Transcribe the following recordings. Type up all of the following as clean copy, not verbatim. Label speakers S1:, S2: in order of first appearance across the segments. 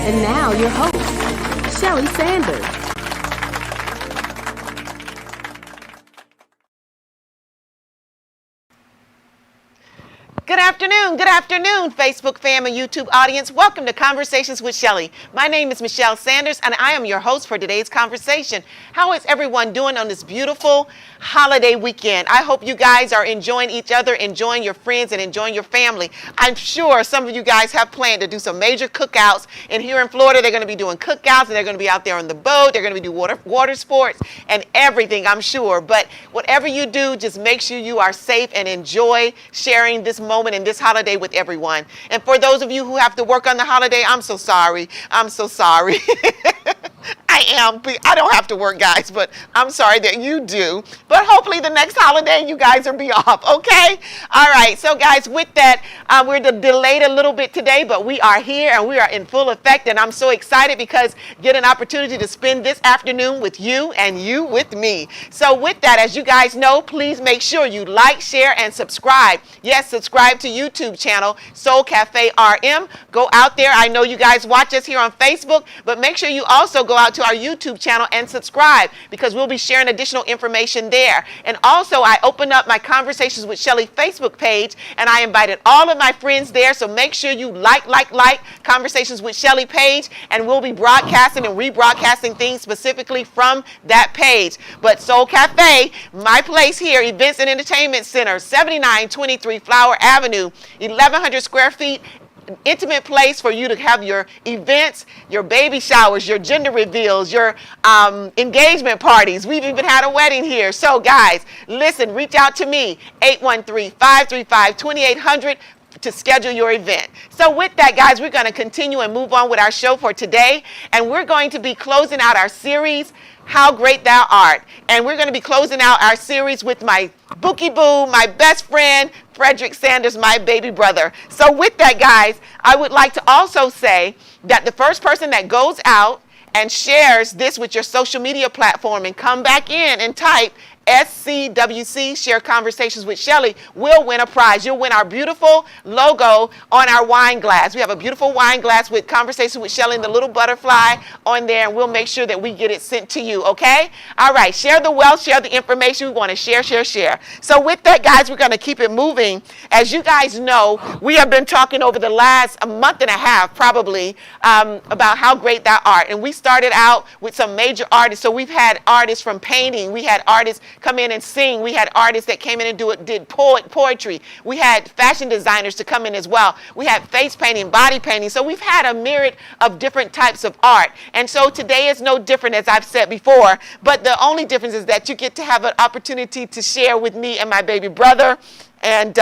S1: And now your host, Shelly Sanders.
S2: Good afternoon, Facebook fam and YouTube audience. Welcome to Conversations with Shelly. My name is Michelle Sanders, and I am your host for today's conversation. How is everyone doing on this beautiful holiday weekend? I hope you guys are enjoying each other, enjoying your friends, and enjoying your family. I'm sure some of you guys have planned to do some major cookouts. And here in Florida, they're going to be doing cookouts, and they're going to be out there on the boat. They're going to be doing water sports and everything, I'm sure. But whatever you do, just make sure you are safe and enjoy sharing this moment and this holiday with everyone. And for those of you who have to work on the holiday, I'm so sorry. I'm so sorry. I don't have to work, guys, but I'm sorry that you do. But hopefully the next holiday you guys will be off, okay? All right, so guys, with that, we're delayed a little bit today, but we are here and we are in full effect, and I'm so excited because get an opportunity to spend this afternoon with you and you with me. So with that, as you guys know, please make sure you like, share, and subscribe. Yes, subscribe to YouTube channel, Soul Cafe RM. Go out there. I know you guys watch us here on Facebook, but make sure you also go out to our YouTube channel and subscribe, because we'll be sharing additional information there. And also, I opened up my Conversations with Shelly Facebook page, and I invited all of my friends there, so make sure you like Conversations with Shelly page, and we'll be broadcasting and rebroadcasting things specifically from that page. But Soul Cafe, my place here, Events and Entertainment Center, 7923 Flower Avenue, 1,100 square feet, intimate place for you to have your events, your baby showers, your gender reveals, your engagement parties. We've even had a wedding here. So guys, listen, reach out to me, 813-535-2800 to schedule your event. So with that, guys, we're going to continue and move on with our show for today. And we're going to be closing out our series, How Great Thou Art. And we're going to be closing out our series with my Bookie Boo, my best friend, Frederick Sanders, my baby brother. So with that, guys, I would like to also say that the first person that goes out and shares this with your social media platform and come back in and type SCWC, Share Conversations with Shelly, will win a prize. You'll win our beautiful logo on our wine glass. We have a beautiful wine glass with Conversations with Shelly and the little butterfly on there, and we'll make sure that we get it sent to you, okay? All right, share the wealth, share the information. We want to share. So with that, guys, we're going to keep it moving. As you guys know, we have been talking over the last month and a half, probably, about how great thou art. And we started out with some major artists. So we've had artists from painting. We had artists come in and sing. We had artists that came in and did poetry. We had fashion designers to come in as well. We had face painting, body painting. So we've had a myriad of different types of art. And so today is no different, as I've said before, but the only difference is that you get to have an opportunity to share with me and my baby brother and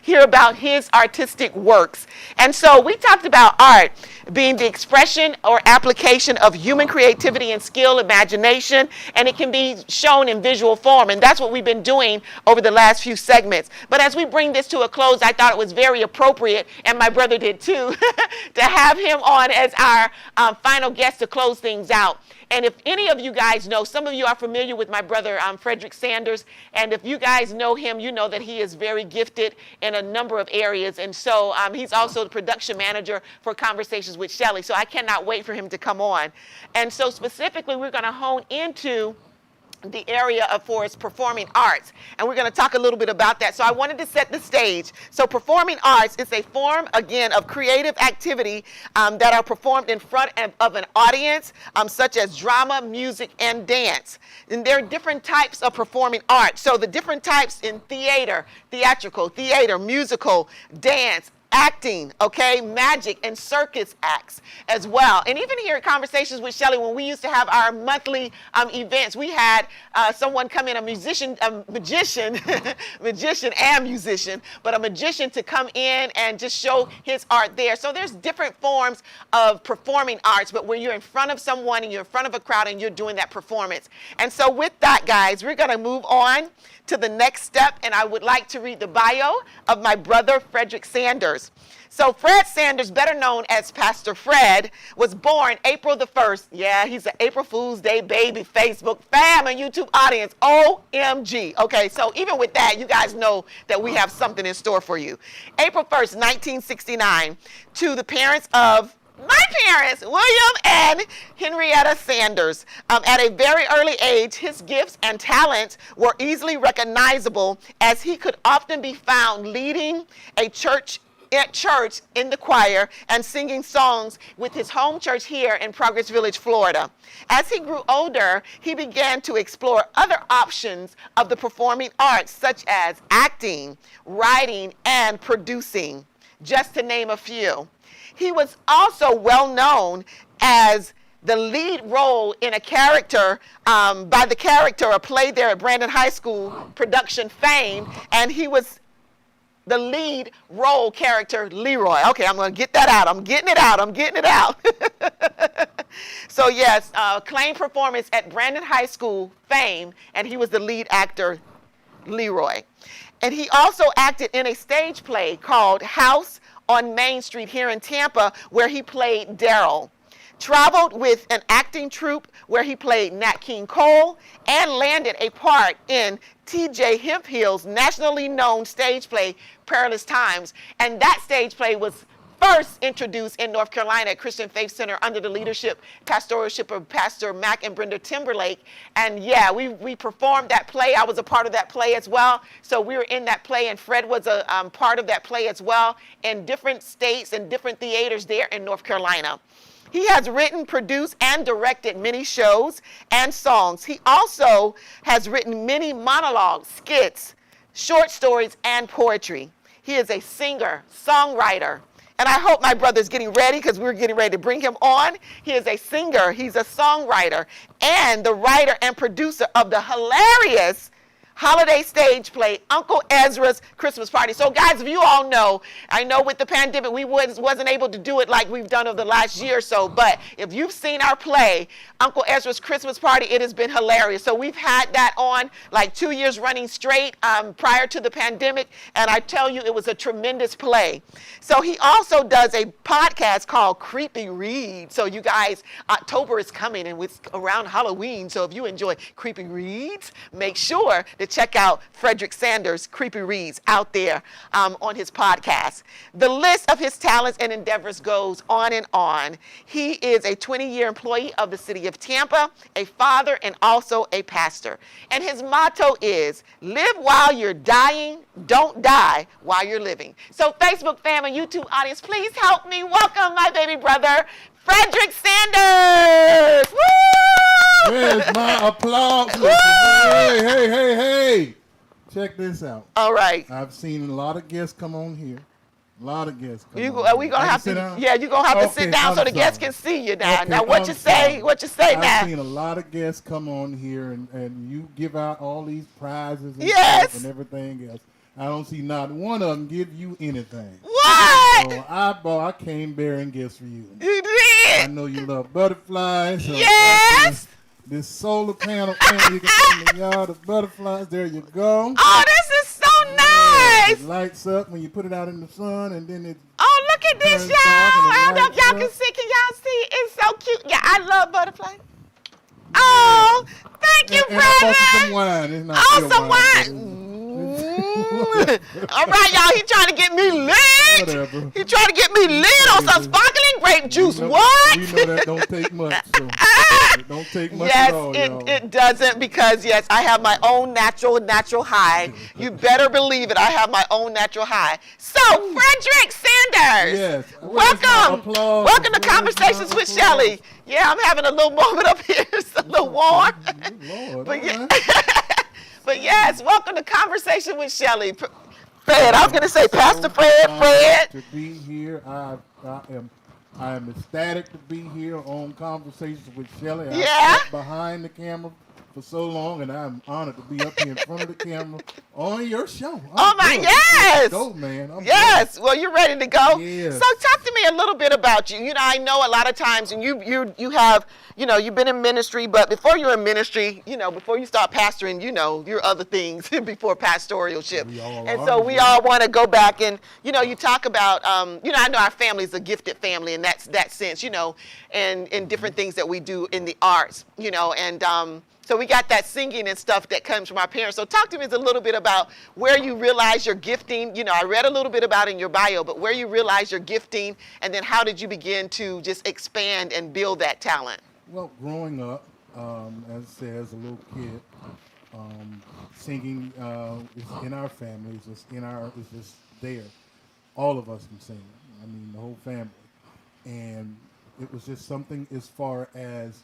S2: hear about his artistic works. And so we talked about art being the expression or application of human creativity and skill, imagination, and it can be shown in visual form. And that's what we've been doing over the last few segments. But as we bring this to a close, I thought it was very appropriate, and my brother did too, to have him on as our final guest to close things out. And if any of you guys know, some of you are familiar with my brother, Frederick Sanders, and if you guys know him, you know that he is very gifted in a number of areas. And so he's also the production manager for Conversations with Shelly. So I cannot wait for him to come on. And so specifically, we're going to hone into the area of for its performing arts, and we're going to talk a little bit about that. So I wanted to set the stage. So performing arts is a form, again, of creative activity that are performed in front of an audience, such as drama, music, and dance. And there are different types of performing arts. So the different types in theatrical, musical, dance, acting, okay, magic, and circus acts as well. And even here at Conversations with Shelly, when we used to have our monthly events, we had someone come in, a magician and musician, but a magician to come in and just show his art there. So there's different forms of performing arts, but when you're in front of someone and you're in front of a crowd and you're doing that performance. And so with that, guys, we're going to move on to the next step, and I would like to read the bio of my brother, Frederick Sanders. So Fred Sanders, better known as Pastor Fred, was born April the 1st. Yeah, he's an April Fool's Day baby, Facebook fam and YouTube audience. OMG. Okay, so even with that, you guys know that we have something in store for you. April 1st, 1969, to the parents of My parents, William and Henrietta Sanders. At a very early age, his gifts and talents were easily recognizable as he could often be found leading a church in the choir and singing songs with his home church here in Progress Village, Florida. As he grew older, he began to explore other options of the performing arts, such as acting, writing, and producing, just to name a few. He was also well known as the lead role in a character, a play there at Brandon High School, production Fame, and he was the lead role character, Leroy. Okay, I'm going to get that out. I'm getting it out. So yes, acclaimed performance at Brandon High School, Fame, and he was the lead actor, Leroy. And he also acted in a stage play called House on Main Street here in Tampa, where he played Daryl. Traveled with an acting troupe where he played Nat King Cole and landed a part in T.J. Hemphill's nationally known stage play, Perilous Times. And that stage play was first introduced in North Carolina at Christian Faith Center under the pastoralship of Pastor Mac and Brenda Timberlake. And yeah, we performed that play. I was a part of that play as well. So we were in that play, and Fred was a part of that play as well in different states and different theaters there in North Carolina. He has written, produced, and directed many shows and songs. He also has written many monologues, skits, short stories, and poetry. He is a singer, songwriter, and I hope my brother's getting ready because we're getting ready to bring him on. He is a singer, he's a songwriter, and the writer and producer of the hilarious holiday stage play, Uncle Ezra's Christmas Party. So guys, if you all know, I know with the pandemic we wasn't able to do it like we've done over the last year or so, but if you've seen our play, Uncle Ezra's Christmas Party, it has been hilarious. So we've had that on like 2 years running straight prior to the pandemic, and I tell you, it was a tremendous play. So he also does a podcast called Creepy Read. So you guys, October is coming and it's around Halloween, so if you enjoy Creepy Reads, make sure to check out Frederick Sanders' Creepy Reads out there on his podcast. The list of his talents and endeavors goes on and on. He is a 20-year employee of the city of Tampa, a father, and also a pastor. And his motto is, live while you're dying, don't die while you're living. So Facebook fam and YouTube audience, please help me welcome my baby brother, Frederick Sanders. Woo!
S3: Where's my applause? Hey. Check this out.
S2: All right.
S3: I've seen a lot of guests come on here. A lot of guests come on.
S2: Are we gonna have to? Yeah, you're gonna have to sit down so the guests can see you now.
S3: Okay,
S2: now, what you say now?
S3: I've seen a lot of guests come on here, and you give out all these prizes and
S2: Yes.
S3: stuff and everything else. I don't see not one of them give you anything.
S2: What?
S3: So I came bearing gifts for you.
S2: You did.
S3: I know you love butterflies. So
S2: Yes.
S3: This solar panel thing, you can put in the yard of butterflies. There you go.
S2: Oh, this is so nice.
S3: It lights up when you put it out in the sun, and then it.
S2: Oh, look at this,
S3: turns
S2: y'all.
S3: off and it
S2: I don't know if
S3: lights
S2: y'all can
S3: up.
S2: see. Can y'all see? It's so cute. Yeah, I love butterflies. Oh, thank you,
S3: And I bought you some
S2: Frederick.
S3: wine. It's not
S2: Oh,
S3: real
S2: some
S3: wine.
S2: All right, y'all. He trying to get me lit.
S3: Whatever.
S2: He trying to get me lit on some sparkling grape juice.
S3: We know-
S2: What?
S3: We know that don't take much. So it don't take much
S2: Yes,
S3: at all, y'all.
S2: it doesn't, because yes, I have my own natural high. You better believe it. I have my own natural high. So, Frederick Sanders.
S3: Yes. Where's my
S2: Welcome.
S3: applause?
S2: Welcome to
S3: Where's
S2: Conversations
S3: my
S2: with
S3: applause?
S2: Shelly. Yeah, I'm having a little moment up here. It's a little warm.
S3: Lord,
S2: But, yeah,
S3: all right.
S2: but yes, welcome to Conversation with Shelly. Fred, I was going to say Pastor Fred.
S3: To be here, I am ecstatic to be here on Conversations with Shelly.
S2: Yeah.
S3: I've sat behind the camera for so long, and I'm honored to be up here in front of the camera on your show.
S2: Oh my, yes.
S3: Go, man. I'm
S2: Yes. Well, you're ready to go.
S3: Yes.
S2: So talk to me a little bit about you. You know, I know a lot of times, and you have, you've been in ministry, but before you're in ministry, before you start pastoring, your other things before pastoralship. We all want to go back and, you talk about, I know our family is a gifted family in that sense, and different things that we do in the arts, So we got that singing and stuff that comes from our parents. So talk to me a little bit about where you realize your gifting. You know, I read a little bit about it in your bio, but where you realize your gifting, and then how did you begin to just expand and build that talent?
S3: Well, growing up, as I said, as a little kid, singing is in our family. It's just there. All of us can sing. I mean, the whole family. And it was just something as far as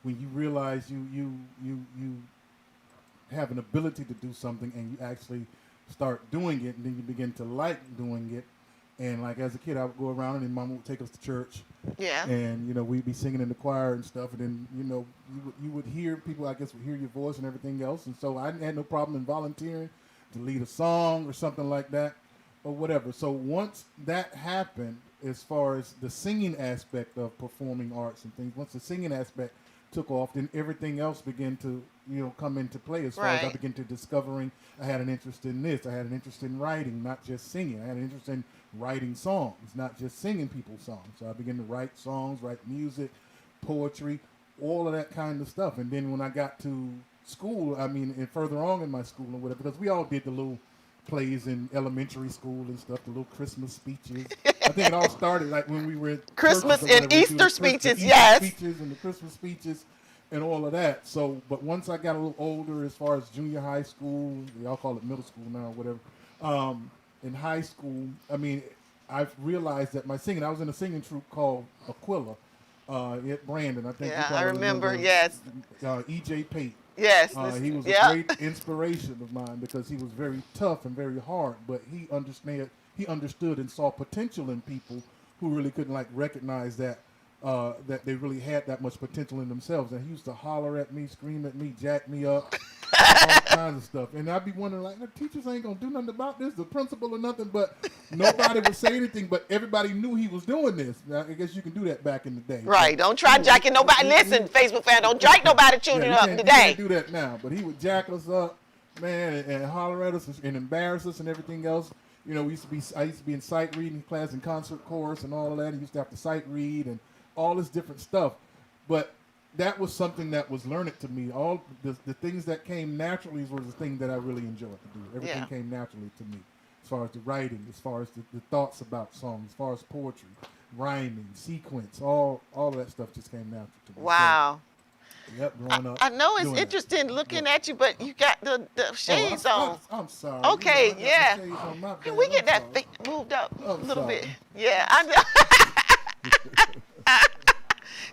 S3: when you realize you have an ability to do something and you actually start doing it, and then you begin to like doing it. And like as a kid, I would go around and Mom would take us to church.
S2: Yeah.
S3: And we'd be singing in the choir and stuff. And then you would hear people, I guess, would hear your voice and everything else. And so I had no problem in volunteering to lead a song or something like that, or whatever. So once that happened, as far as the singing aspect of performing arts and things, once the singing aspect took off, then everything else began to come into play. As far as I began to discovering, I had an interest in this. I had an interest in writing, not just singing. I had an interest in writing songs, not just singing people's songs. So I began to write songs, write music, poetry, all of that kind of stuff. And then when I got to school, and further on in my school or whatever, because we all did the little plays in elementary school and stuff, the little Christmas speeches. I think it all started like when we were at
S2: Christmas
S3: churches or
S2: and
S3: whatever, we do
S2: Easter
S3: the
S2: speeches,
S3: Easter
S2: yes.
S3: speeches and the Christmas speeches and all of that. So, but once I got a little older, as far as junior high school, y'all call it middle school now, or whatever. In high school, I've realized that my singing, I was in a singing troupe called Aquila at Brandon. I think you
S2: Yeah,
S3: probably
S2: I remember. Yes.
S3: E.J. Pate.
S2: Yes.
S3: He was a great inspiration of mine because he was very tough and very hard, but he understood and saw potential in people who really couldn't recognize that they really had that much potential in themselves. And he used to holler at me, scream at me, jack me up, all kinds of stuff. And I'd be wondering, the teachers ain't gonna do nothing about this, the principal or nothing, but nobody would say anything, but everybody knew he was doing this. Now, I guess you can do that back in the day.
S2: Right. Don't try jacking nobody. Listen, Facebook fan, don't jack nobody children up today.
S3: You can't do that now, but he would jack us up, man, and holler at us and embarrass us and everything else. I used to be in sight reading class and concert chorus and all of that. He used to have to sight read and all this different stuff. But that was something that was learned to me. All the things that came naturally were the thing that I really enjoyed to do. Everything came naturally to me, as far as the writing, as far as the thoughts about songs, as far as poetry, rhyming, sequence, all of that stuff just came natural to me.
S2: Wow.
S3: So, yep, growing up.
S2: I know it's interesting looking at you, but you got the shades on.
S3: I'm sorry.
S2: Okay, yeah. Can we get that moved up a little bit? Yeah, I know.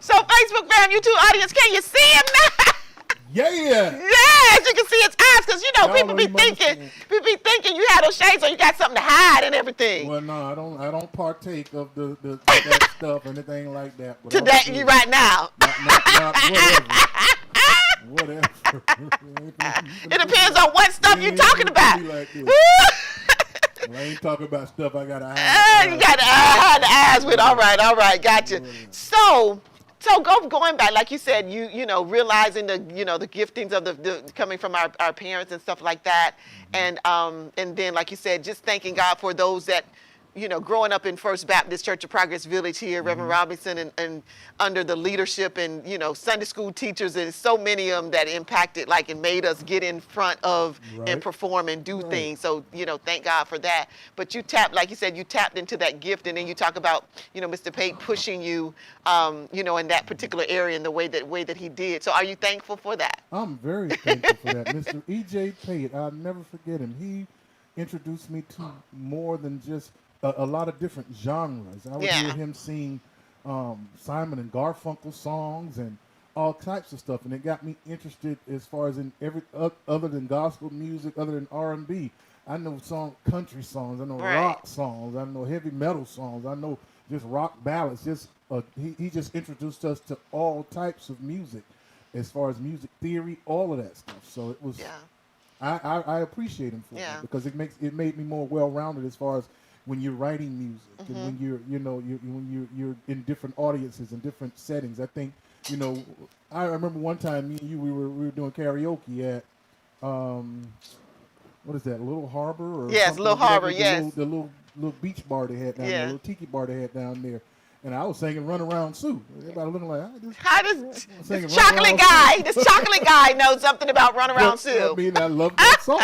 S2: So Facebook fam, YouTube audience, can you see him now?
S3: Yeah.
S2: Yes, you can see his eyes, because people be
S3: understand.
S2: thinking you had those shades on, you got something to hide and everything.
S3: Well, no, I don't partake of that stuff or anything like that. But
S2: Today, you right now.
S3: Not whatever.
S2: It depends on what stuff you're talking about.
S3: Well, I ain't talking about stuff I gotta hide.
S2: You gotta hide the eyes with. All right, gotcha. So going back, like you said, you realizing the the giftings of the coming from our parents and stuff like that, and then like you said, just thanking God for those that growing up in First Baptist Church of Progress Village here, Reverend Robinson, and under the leadership and Sunday school teachers, and so many of them that impacted and made us get in front of and perform and do things. So thank God for that. But you tapped, like you said, you tapped into that gift, and then you talk about Mr. Pate pushing you in that particular area in the way that he did. So are you thankful for that?
S3: I'm very thankful for that. Mr. E.J. Pate, I'll never forget him. He introduced me to more than just a lot of different genres. I would hear him sing Simon and Garfunkel songs and all types of stuff, and it got me interested as far as in every other than gospel music, other than R&B. I know country songs, I know rock songs, I know heavy metal songs, I know just rock ballads. He just introduced us to all types of music, as far as music theory, all of that stuff. So it was. I appreciate him for it because it made me more well-rounded as far as when you're writing music and when you're in different audiences and different settings. I think I remember one time me and you we were doing karaoke at what is that, Little Harbor or
S2: Little Harbor,
S3: the little beach bar they had down there, the little tiki bar they had down there, and I was singing "Run Around Sue." Everybody looking like,
S2: how does
S3: singing
S2: this
S3: Run
S2: chocolate
S3: Around
S2: guy,
S3: Sue.
S2: this chocolate guy knows something about Run Around Sue?
S3: I mean, I love that song.